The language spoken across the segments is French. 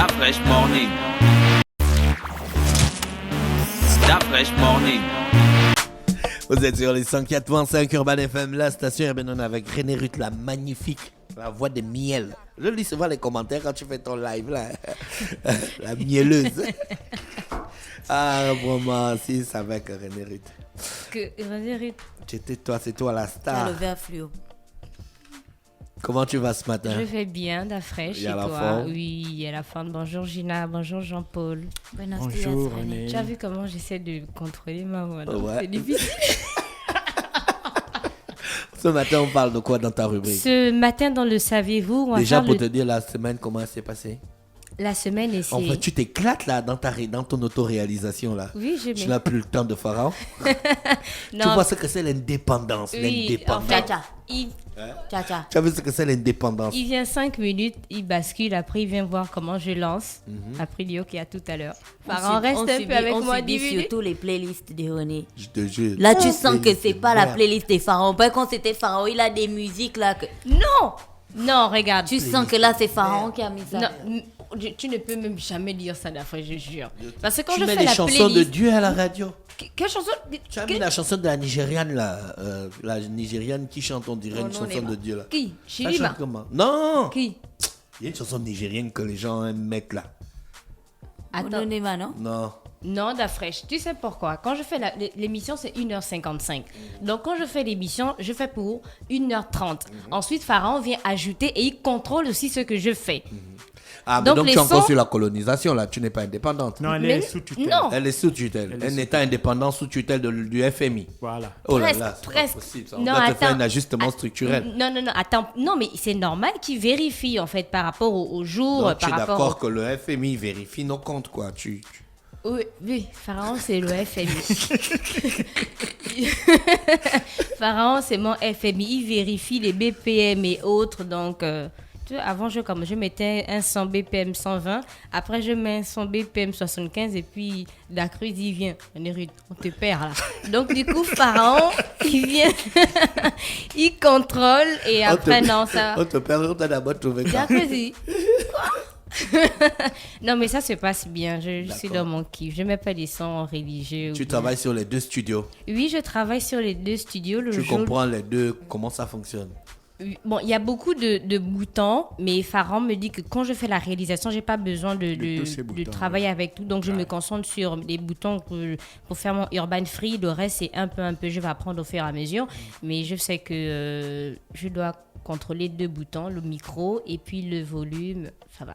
That Fresh Morning. That Fresh Morning. Vous êtes sur les 104.5 Urban FM, la station urbaine avec René Ruth, la magnifique, la voix de miel. Je lis souvent les commentaires quand tu fais ton live là. La mielleuse. Ah, vraiment, si, ça va que René Ruth. Que René Ruth. C'est toi la star. Le verre fluo. Comment tu vas ce matin? Je vais bien, la fraîche. Il y a et la toi? forme. Oui, il y a la forme. Bonjour Gina, bonjour Jean-Paul. Bonjour René. Tu as vu comment j'essaie de contrôler ma voix? Non? Ouais. C'est difficile. Ce matin, on parle de quoi dans ta rubrique? Ce matin, dans le Saviez-vous, on va Déjà faire pour te dire la semaine, comment elle s'est passée? la semaine et c'est... En fait, tu t'éclates là dans ton autoréalisation là. Oui, j'ai Tu mis. n'as plus le temps de Pharaon. Tu Non, vois ce que c'est l'indépendance. oui, L'indépendance. en fait, Tcha-tcha. il, Tcha-tcha. Tu as vu ce que c'est l'indépendance? il vient 5 minutes, il bascule, après il vient voir comment je lance. Après il dit ok, à tout à l'heure. Pharaon reste un peu avec moi 10 minutes. surtout les playlists de René. Je te jure. Là, tu sens que c'est pas la merde. playlist des pharaons. Pas quand c'était pharaon, il a des musiques là que... Non! Non, regarde. Tu sens que là, c'est pharaon qui a mis ça. Non, tu ne peux même jamais dire ça d'après, je jure. Parce que quand Tu je mets fais les la chansons de playlist... Dieu à la radio. Quelle chanson? Tu as mis la chanson de la Nigériane là. La Nigériane qui chante, on dirait Oh une non, chanson Nema. de Dieu là. Qui? Ça Chilima? chante comment? Non! Qui? Il y a une chanson nigérienne que les gens aiment mettre là. Attends. Ononema, non? Non. Non, da fraîche. Tu sais pourquoi? Quand je fais l'émission, c'est 1h55. Donc, quand je fais l'émission, je fais pour 1h30. Ensuite, Pharaon vient ajouter et il contrôle aussi ce que je fais. Ah, mais Donc, donc les tu es encore sons- sur la colonisation là. Tu n'es pas indépendante. Non, elle Mais est sous tutelle. non. Elle est sous tutelle. Elle est Un sous État indépendant sous tutelle du FMI. Voilà. Oh là Presque, là, c'est pas presque. possible. Ça. On Non, doit te faire attends. un ajustement structurel. Non, attends. Non, mais c'est normal qu'il vérifie, en fait, par rapport au jour, Donc, tu es par rapport d'accord que le FMI vérifie nos comptes, quoi. Oui, oui, Pharaon, c'est le FMI. Pharaon, c'est mon FMI. Il vérifie les BPM et autres. Donc, tu vois, avant, je mettais un 100 BPM 120. Après, je mets un 100 BPM 75. Et puis, la crue, il vient. On te perd, là. Donc, du coup, Pharaon, il vient. Il contrôle. Et après, non, ça... On te perd, on t'a d'abord trouvé Bien quoi. que si. Non, mais ça se passe bien. Je suis dans mon kiff. Je mets pas des sons religieux. Tu travailles sur les deux studios. Oui, je travaille sur les deux studios. Le Tu jour... comprends les deux, comment ça fonctionne. Bon, il y a beaucoup de boutons, mais Pharaon me dit que quand je fais la réalisation, j'ai pas besoin tous ces de boutons, travailler ouais. avec tout. Donc, je me concentre sur les boutons pour faire mon urban free. Le reste, c'est un peu. Je vais apprendre au fur et à mesure. Mais je sais que je dois contrôler 2 boutons, le micro et puis le volume. Ça va.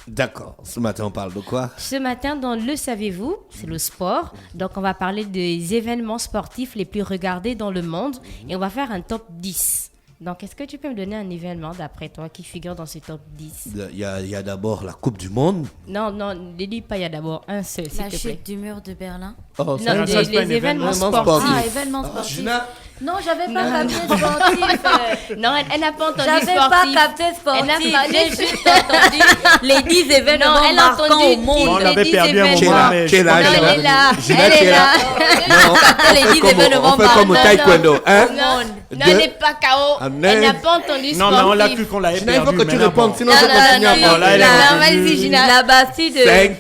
D'accord. Ce matin, on parle de quoi? Ce matin, dans Le Savez-vous, c'est le sport. Donc, on va parler des événements sportifs les plus regardés dans le monde. Et on va faire un top 10. Donc, est-ce que tu peux me donner un événement, d'après toi, qui figure dans ce top 10? Il y a d'abord la Coupe du Monde. Non, ne dis pas, il y a d'abord un seul, s'il La te plaît. chute du mur de Berlin. Oh, Non, ça, les, c'est pas un les événements événement sportifs. Ah, événement sportif. Gina, Non, j'avais pas capté sportif. Non, elle n'a pas entendu J'avais sportif. pas capté Elle n'a sportif. pas- J'ai juste entendu les 10 événements Non, elle a marquants entendu au Bon, monde. on les avait 10 perdu un événements. moment, mais Tu es là, Non, Gina. elle est là. Gina, Elle tu es est là. là. Non, les 10 événements on fait comme au marquants. taekwondo, hein? Non, Deux. elle n'est pas KO. Un Elle n'a neuf. pas entendu Non, mais on l'a sportif. cru qu'on l'avait Gina, il faut perdu. que tu maintenant, répondes, bon. sinon Non, ça non, continue non, à non, parler. là, elle est non, revenue. vas-y, Gina. La Bastille de... 5,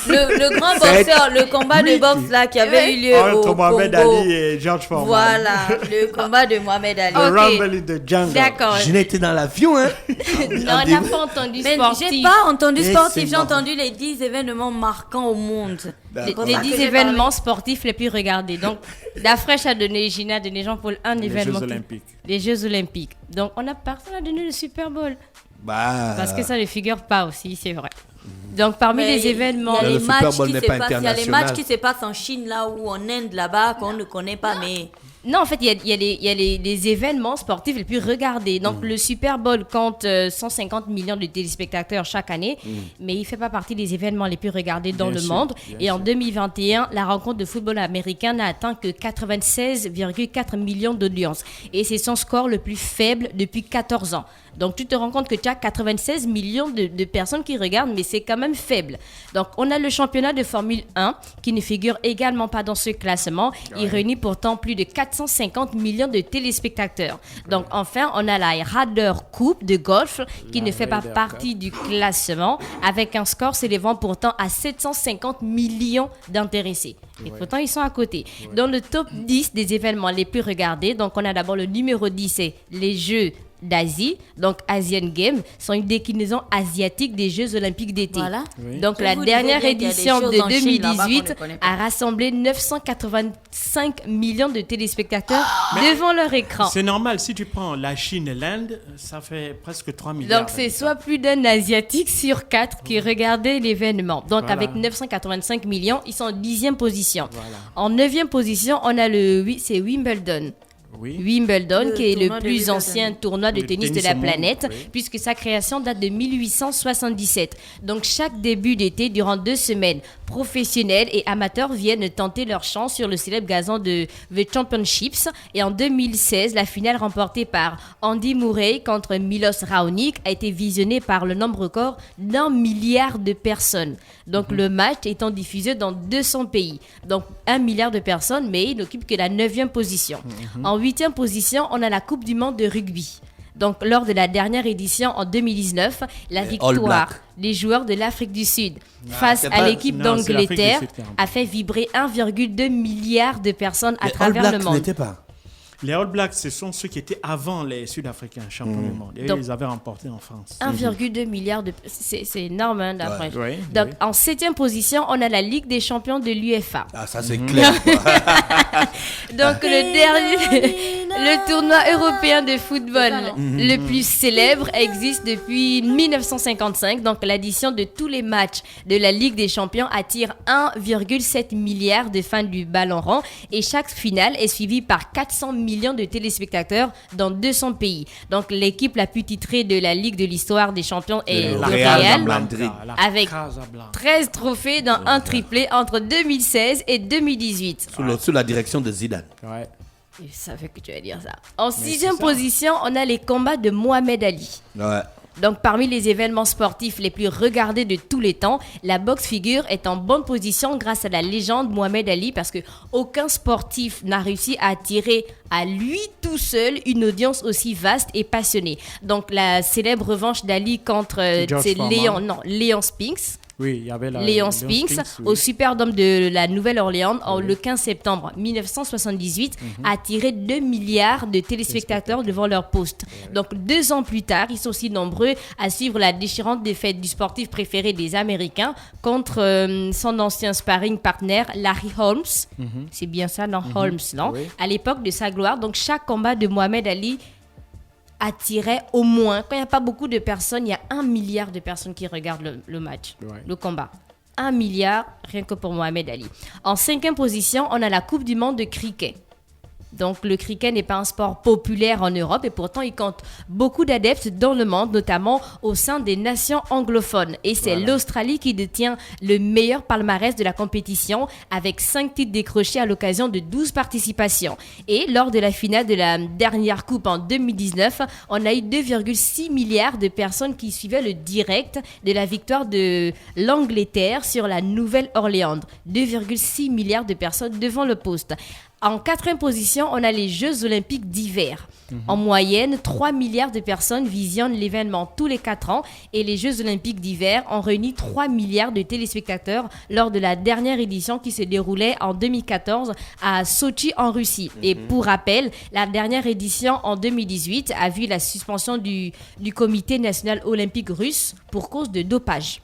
Le grand Sept. boxeur, le combat de boxe là qui avait eu lieu Entre au Mohamed Congo. Ali et George Foreman. Voilà, le combat de Mohamed Ali. The Ok. Rumble in the Jungle. D'accord. Gina était dans l'avion, hein? Non, elle n'a pas entendu Mais sportif. j'ai pas entendu Mais sportif, c'est j'ai marrant. entendu les 10 événements marquants au monde. D'accord. Les Ça 10 que j'ai événements sportifs les plus regardés. Donc, la fraîche a donné, Gina a donné Jean-Paul un Les événement. Jeux Olympiques. Les Jeux Olympiques. Donc, personne n'a donné le Super Bowl. Bah, Parce que ça ne figure pas aussi, c'est vrai. Donc, parmi Mais les événements. il y a Le les Super matchs Bowl qui n'est se pas passent, il y a les international. matchs qui se passent en Chine là ou en Inde là-bas qu'on ne connaît pas, mais Non, en fait, il y a les événements sportifs les plus regardés. Donc, le Super Bowl compte 150 millions de téléspectateurs chaque année, mais il ne fait pas partie des événements les plus regardés dans Bien le sûr, monde. bien Et en sûr. 2021, la rencontre de football américain n'a atteint que 96,4 millions d'audience. Et c'est son score le plus faible depuis 14 ans. Donc, tu te rends compte que tu as 96 millions de personnes qui regardent, mais c'est quand même faible. Donc, on a le championnat de Formule 1 qui ne figure également pas dans ce classement. Il réunit pourtant plus de 450 millions de téléspectateurs. Donc, enfin, on a la Ryder Cup de golf qui ne fait pas partie du classement avec un score s'élevant pourtant à 750 millions d'intéressés. Et pourtant, ils sont à côté. Dans le top 10 des événements les plus regardés, donc on a d'abord le numéro 10, c'est les Jeux d'Asie, donc Asian Games, sont une déclinaison asiatique des Jeux Olympiques d'été. Voilà. Oui. Donc Je la vous dernière disais bien qu'il y a édition des de choses en Chine là-bas qu'on 2018 ne connaît pas. a rassemblé 985 millions de téléspectateurs devant leur écran. C'est normal, si tu prends la Chine et l'Inde, ça fait presque 3 milliards. Donc, c'est soit plus d'un Asiatique sur 4 qui regardait l'événement. Donc, Voilà. avec 985 millions, ils sont en 10e position. Voilà. En 9e position, on a c'est Wimbledon. Oui. Wimbledon, Le qui est le tournoi de plus Wimbledon. ancien tournoi de Le tennis de tennis la au monde, planète, oui. puisque sa création date de 1877. Donc, chaque début d'été, durant 2 semaines, professionnels et amateurs viennent tenter leur chance sur le célèbre gazon de The Championships. Et en 2016, la finale remportée par Andy Murray contre Milos Raonic a été visionnée par le nombre record d'1 milliard de personnes. Donc, le match étant diffusé dans 200 pays. Donc, 1 milliard de personnes, mais il n'occupe que la 9e position. En 8e position, on a la Coupe du Monde de rugby. Donc, lors de la dernière édition en 2019, la All victoire Blacks. des joueurs de l'Afrique du Sud face c'est à pas- l'équipe non, c'est l'Afrique du d'Angleterre Sud qui a remporté. a fait vibrer 1,2 milliard de personnes à Les All travers le Blacks monde. n'étaient pas. Les All Blacks, ce sont ceux qui étaient avant les Sud-Africains champions du monde. Et Donc- ils avaient remporté en France. 1,2 milliard de... C'est énorme, hein, d'après. Ouais. Donc, Oui. en 7e position, on a la Ligue des champions de l'UEFA. Ah, ça c'est clair. quoi. Donc, le dernier... Le tournoi européen de football le plus célèbre existe depuis 1955. Donc, l'addition de tous les matchs de la Ligue des Champions attire 1,7 milliard de fans du ballon rond. Et chaque finale est suivie par 400 millions de téléspectateurs dans 200 pays. Donc, l'équipe la plus titrée de la Ligue de l'histoire des champions est Le le Real Real. Madrid. Avec Casablanca. 13 trophées dans un triplé entre 2016 et 2018. Sous la direction de Zidane. Ouais. Je savais que tu allais dire ça. En c'est 6e ça. position, on a les combats de Mohamed Ali. Ouais. Donc, parmi les événements sportifs les plus regardés de tous les temps, la boxe figure est en bonne position grâce à la légende Mohamed Ali parce que aucun sportif n'a réussi à attirer à lui tout seul une audience aussi vaste et passionnée. Donc, la célèbre revanche d'Ali contre George c'est Foreman. Léon Spinks. Oui, il y avait la Léon Spinks oui. au Superdome de la Nouvelle-Orléans le 15 septembre 1978 a attiré 2 milliards de téléspectateurs devant leur poste. Donc 2 ans plus tard, ils sont aussi nombreux à suivre la déchirante défaite du sportif préféré des Américains contre son ancien sparring partner Larry Holmes. C'est bien ça, non? Holmes, non? Oui. À l'époque de sa gloire. Donc chaque combat de Mohamed Ali attirait au moins, quand il n'y a pas beaucoup de personnes, il y a 1 milliard de personnes qui regardent le match, Ouais. le combat. 1 milliard, rien que pour Mohamed Ali. En 5e position, on a la Coupe du Monde de cricket. Donc, le cricket n'est pas un sport populaire en Europe et pourtant, il compte beaucoup d'adeptes dans le monde, notamment au sein des nations anglophones. Et c'est l'Australie qui détient le meilleur palmarès de la compétition avec 5 titres décrochés à l'occasion de 12 participations. Et lors de la finale de la dernière coupe en 2019, on a eu 2,6 milliards de personnes qui suivaient le direct de la victoire de l'Angleterre sur la Nouvelle-Orléans. 2,6 milliards de personnes devant le poste. En 4e position, on a les Jeux Olympiques d'hiver. En moyenne, 3 milliards de personnes visionnent l'événement tous les 4 ans et les Jeux Olympiques d'hiver ont réuni 3 milliards de téléspectateurs lors de la dernière édition qui se déroulait en 2014 à Sochi en Russie. Et pour rappel, la dernière édition en 2018 a vu la suspension du Comité national olympique russe pour cause de dopage.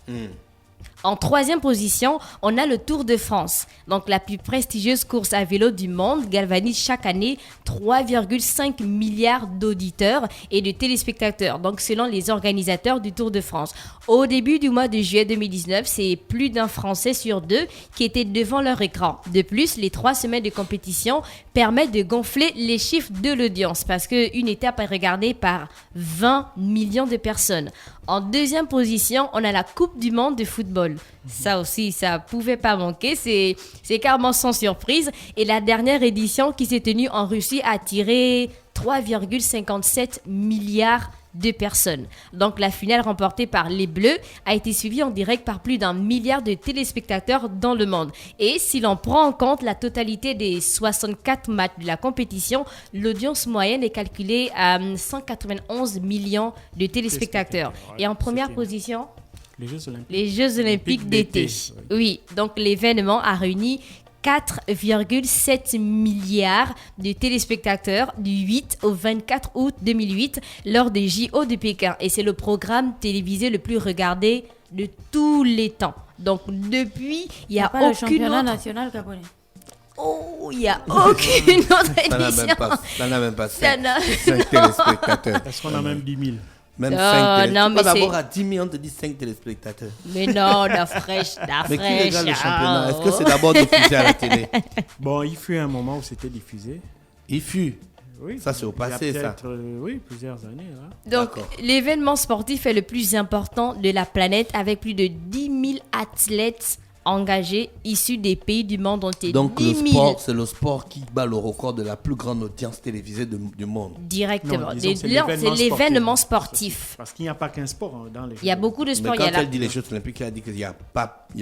En 3e position, on a le Tour de France. Donc, la plus prestigieuse course à vélo du monde galvanise chaque année 3,5 milliards d'auditeurs et de téléspectateurs. Donc, selon les organisateurs du Tour de France. Au début du mois de juillet 2019, c'est plus d'un Français sur 2 qui était devant leur écran. De plus, les 3 semaines de compétition permettent de gonfler les chiffres de l'audience parce qu'une étape est regardée par 20 millions de personnes. En 2e position, on a la Coupe du Monde de football. Ça aussi, ça pouvait pas manquer. C'est carrément sans surprise. Et la dernière édition qui s'est tenue en Russie a attiré 3,57 milliards 2 personnes. Donc la finale remportée par les Bleus a été suivie en direct par plus d'1 milliard de téléspectateurs dans le monde. Et si l'on prend en compte la totalité des 64 matchs de la compétition, l'audience moyenne est calculée à 191 millions de téléspectateurs. Et en première C'était- position, Les Jeux Olympiques. les Jeux Olympiques d'été. Oui, donc l'événement a réuni 4,7 milliards de téléspectateurs du 8 au 24 août 2008 lors des JO de Pékin. Et c'est le programme télévisé le plus regardé de tous les temps. Donc depuis, il n'y a Pas le aucune championnat autre... national japonais. Oh, il n'y a aucune autre Ça n'a émission. même pas Ça n'a- 5 téléspectateurs. Est-ce qu'on a même 10 000? Même Oh, 5 non, mais d'abord c'est- à 10 000, on te dit 5 téléspectateurs. Mais non, la fraîche, Mais qui regarde le championnat? Est-ce que c'est d'abord diffusé à la télé? Bon, il fut un moment où c'était diffusé. Il fut. Oui. Ça, c'est au il y a passé, ça. peut-être, oui, plusieurs années. Là. Donc, D'accord. l'événement sportif est le plus important de la planète avec plus de 10 000 athlètes engagés issus des pays du monde entier. Donc, 10 le 000 sport, c'est le sport qui bat le record de la plus grande audience télévisée du monde. directement. Non, disons, C'est l'événement sportif. Parce qu'il n'y a pas qu'un sport hein, dans les Jeux. Il y a beaucoup de Mais sports. quand Il y a la- elle dit les Jeux Olympiques, elle a dit qu'il n'y a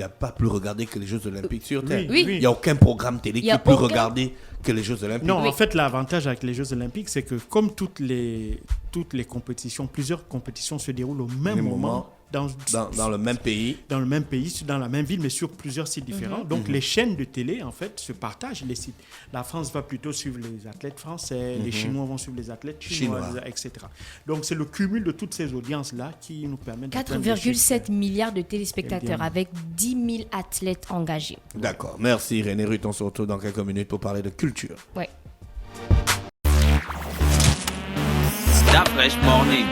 pas plus regardé que les Jeux Olympiques sur Terre. Oui. Il n'y a aucun programme télé Il qui y a est plus aucun- regardé que les Jeux Olympiques. Non, Oui. en fait, l'avantage avec les Jeux Olympiques, c'est que comme toutes les compétitions, plusieurs compétitions se déroulent au même Même moment moment. Dans le même pays. dans le même pays, dans la même ville, mais sur plusieurs sites différents. Donc, les chaînes de télé, en fait, se partagent les sites. La France va plutôt suivre les athlètes français, les Chinois vont suivre les athlètes chinois, Chinois. etc. Donc, c'est le cumul de toutes ces audiences-là qui nous permet d'atteindre des 4,7 chiffres. milliards de téléspectateurs Bien. avec 10 000 athlètes engagés. D'accord. Merci René Ruth. On se retrouve dans quelques minutes pour parler de culture. Ouais. That fresh morning.